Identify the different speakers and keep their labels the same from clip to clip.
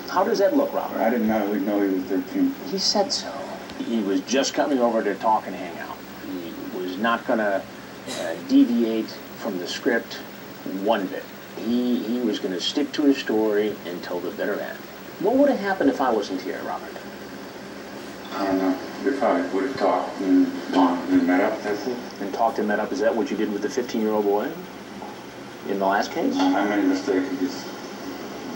Speaker 1: How does that look, Robert?
Speaker 2: I didn't know he was 13.
Speaker 1: He said so. He was just coming over to talk and hang out. He was not going to deviate from the script one bit. He was going to stick to his story until the bitter end. What would have happened if I wasn't here, Robert?
Speaker 2: I don't know. We probably would have talked and met up, that's it.
Speaker 1: And talked and met up? Is that what you did with the 15-year-old boy in the last case?
Speaker 2: I made a mistake.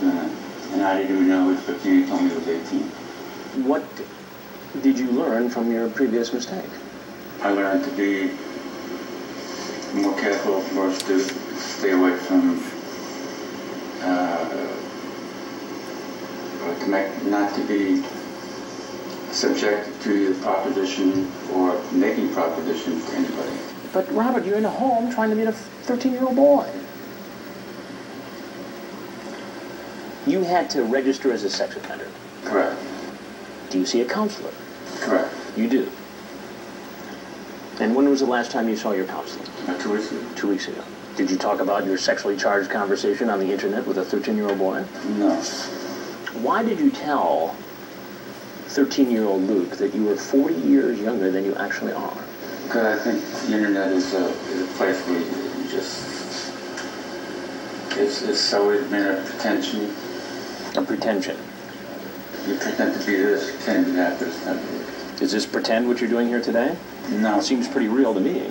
Speaker 2: And I didn't even know he was 15. He told me he was 18.
Speaker 1: What did you learn from your previous mistake?
Speaker 2: I learned to be more careful, more astute, stay away from, not to be subjected to the proposition or making propositions to anybody.
Speaker 1: But Robert, you're in a home trying to meet a 13-year-old boy. You had to register as a sex offender.
Speaker 2: Correct.
Speaker 1: Do you see a counselor?
Speaker 2: Correct.
Speaker 1: You do. And when was the last time you saw your counselor?
Speaker 2: 2 weeks ago.
Speaker 1: 2 weeks ago. Did you talk about your sexually charged conversation on the internet with a 13-year-old boy?
Speaker 2: No.
Speaker 1: Why did you tell 13-year-old Luke that you were 40 years younger than you actually are?
Speaker 2: Because I think the internet is a place where you just... It's always been a pretension.
Speaker 1: A pretension?
Speaker 2: You pretend to be this, pretend to be that,
Speaker 1: Is this pretend what you're doing here today?
Speaker 2: No.
Speaker 1: It seems pretty real to me.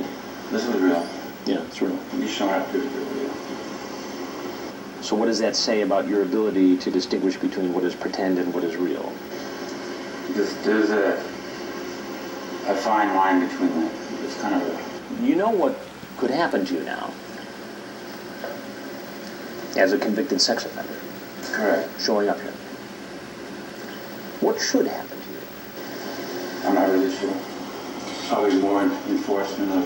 Speaker 2: This is real.
Speaker 1: Yeah, it's real.
Speaker 2: You showing up to be real.
Speaker 1: So what does that say about your ability to distinguish between what is pretend and what is real?
Speaker 2: There's a fine line between that. It's kind of a...
Speaker 1: You know what could happen to you now as a convicted sex offender?
Speaker 2: Correct.
Speaker 1: Showing up here. What should happen to you?
Speaker 2: I'm not really sure. Probably more enforcement of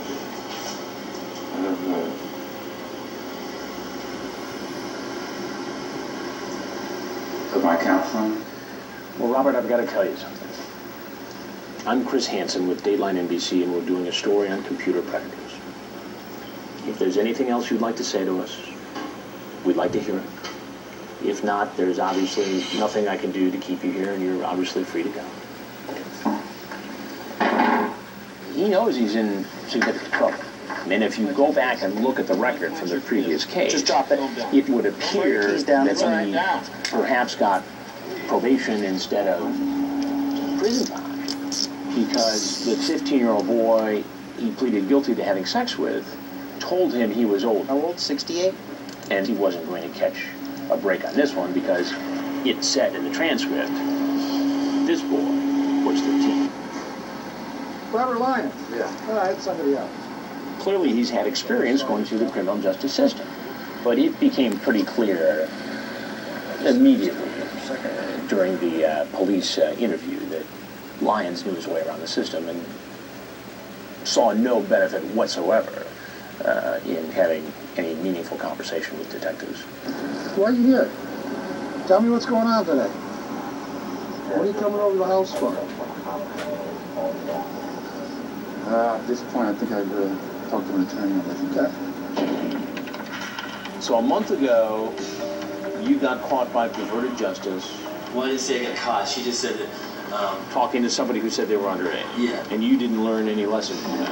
Speaker 2: my counseling.
Speaker 1: Well, Robert, I've got to tell you something. I'm Chris Hansen with Dateline NBC, and we're doing a story on computer predators. If there's anything else you'd like to say to us, we'd like to hear it. If not, there's obviously nothing I can do to keep you here, and you're obviously free to go. He knows he's in significant trouble. And if you go back and look at the record from the previous case, it would appear that he perhaps got probation instead of prison time. Because the 15-year-old boy he pleaded guilty to having sex with told him he was old.
Speaker 3: How old? 68?
Speaker 1: And he wasn't going to catch a break on this one because it said in the transcript, this boy was 13.
Speaker 3: Robert Lyons?
Speaker 2: Yeah.
Speaker 3: All right, somebody else.
Speaker 1: Clearly he's had experience going through the criminal justice system. But it became pretty clear immediately during the police interview that Lyons knew his way around the system and saw no benefit whatsoever in having any meaningful conversation with detectives.
Speaker 3: Why are you here? Tell me what's going on today. What are you coming over to the house for?
Speaker 2: At this point, I think I've talked to an attorney on this.
Speaker 3: Okay.
Speaker 1: So a month ago, you got caught by perverted justice.
Speaker 4: Well, I didn't say I got caught. She just said that...
Speaker 1: talking to somebody who said they were underage.
Speaker 4: Yeah.
Speaker 1: And you didn't learn any lesson from that.